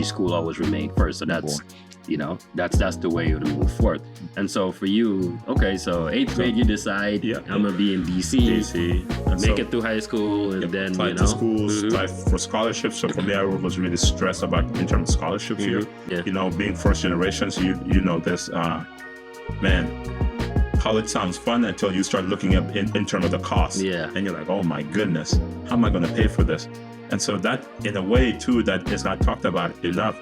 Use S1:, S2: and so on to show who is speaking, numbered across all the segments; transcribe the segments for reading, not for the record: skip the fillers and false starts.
S1: obviously school always remained first. So that's, you know, that's the way to move forth. And so for you, okay, so 8th grade, you decide I'm gonna be in DC, make it through high school, and then
S2: apply to schools, apply for scholarships. So for me, I was really stressed about in terms of scholarships here.
S1: Yeah.
S2: You know, being first generation, so you know this, man. College sounds fun until you start looking at in terms of the cost.
S1: Yeah.
S2: And you're like, oh my goodness, how am I going to pay for this? And so that, in a way, too, that is not talked about enough.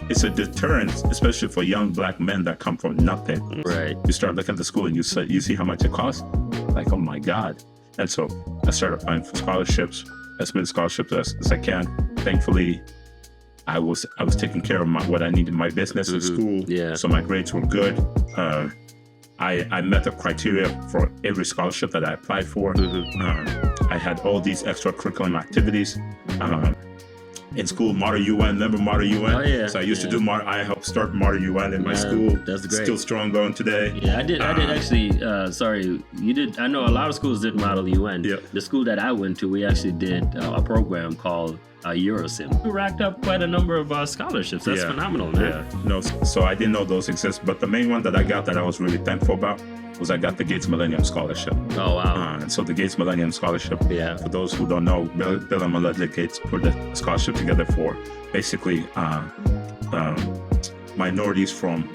S2: It's a deterrent, especially for young black men that come from nothing.
S1: Right.
S2: You start looking at the school and you see how much it costs. Like, oh my God. And so I started applying for scholarships, as many scholarships as I can. Thankfully, I was taking care of what I needed in my business in school.
S1: Yeah.
S2: So my grades were good. I met the criteria for every scholarship that I applied for. I had all these extracurricular activities. In school, Model UN, remember Model UN?
S1: Oh, yeah.
S2: So I used to do I helped start Model UN in my school.
S1: That's great.
S2: Still strong going today.
S1: Yeah, I did actually, sorry, you did, I know a lot of schools did Model UN.
S2: Yeah.
S1: The school that I went to, we actually did a program called Eurosim. We racked up quite a number of scholarships. That's phenomenal, man.
S2: Yeah, no, so I didn't know those exist, but the main one that I got that I was really thankful about was I got the Gates Millennium Scholarship.
S1: Oh, wow.
S2: And so the Gates Millennium Scholarship, for those who don't know, Bill and Melinda Gates put the scholarship together for basically minorities from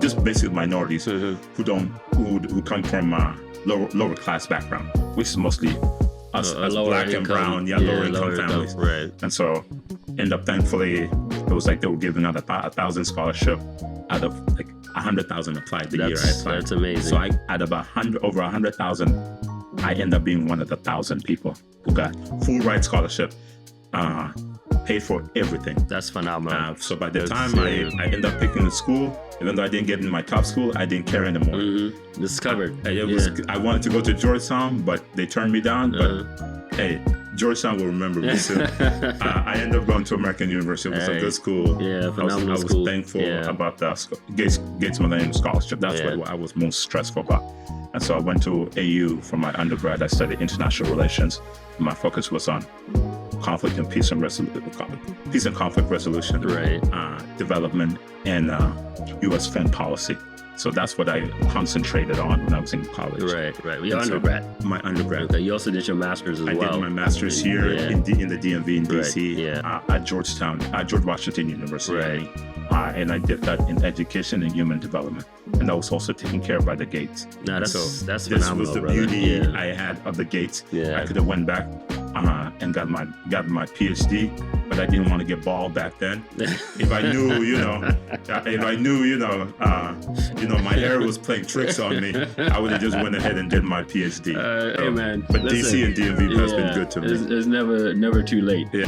S2: just basically minorities who come from lower class background, which is mostly us as black and brown, lower income families.
S1: Right.
S2: And so end up thankfully it was like they were giving out 1,000 scholarship out of like 100,000 applied the year I applied.
S1: That's amazing.
S2: So I had about over 100,000. I end up being one of the 1,000 people who got full ride scholarship, paid for everything.
S1: That's phenomenal.
S2: So by the time I end up picking a school, even though I didn't get in my top school, I didn't care anymore.
S1: This is covered.
S2: I wanted to go to Georgetown, but they turned me down. But hey, Georgetown will remember me soon. I ended up going to American University. It was a good school.
S1: Yeah, phenomenal
S2: school. I was thankful about the Gates Millennium Scholarship. That's what I was most stressful about. And so I went to AU for my undergrad. I studied international relations. My focus was on conflict and peace and conflict resolution, development, and U.S. foreign policy. So that's what I concentrated on when I was in college.
S1: Right. Your undergrad?
S2: My undergrad.
S1: Okay. You also did your master's as well?
S2: I did my master's here in the DMV in DC at Georgetown, George Washington University. And I did that in education and human development. And I was also taken care of by the Gates.
S1: No, that's
S2: this
S1: phenomenal,
S2: was the
S1: brother.
S2: beauty I had of the Gates. I could have went back and got my PhD, but I didn't want to get bald back then. If I knew, my hair was playing tricks on me, I would have just went ahead and did my PhD.
S1: Hey man,
S2: but DC and DMV has been good to me.
S1: It's never too late.
S2: Yeah.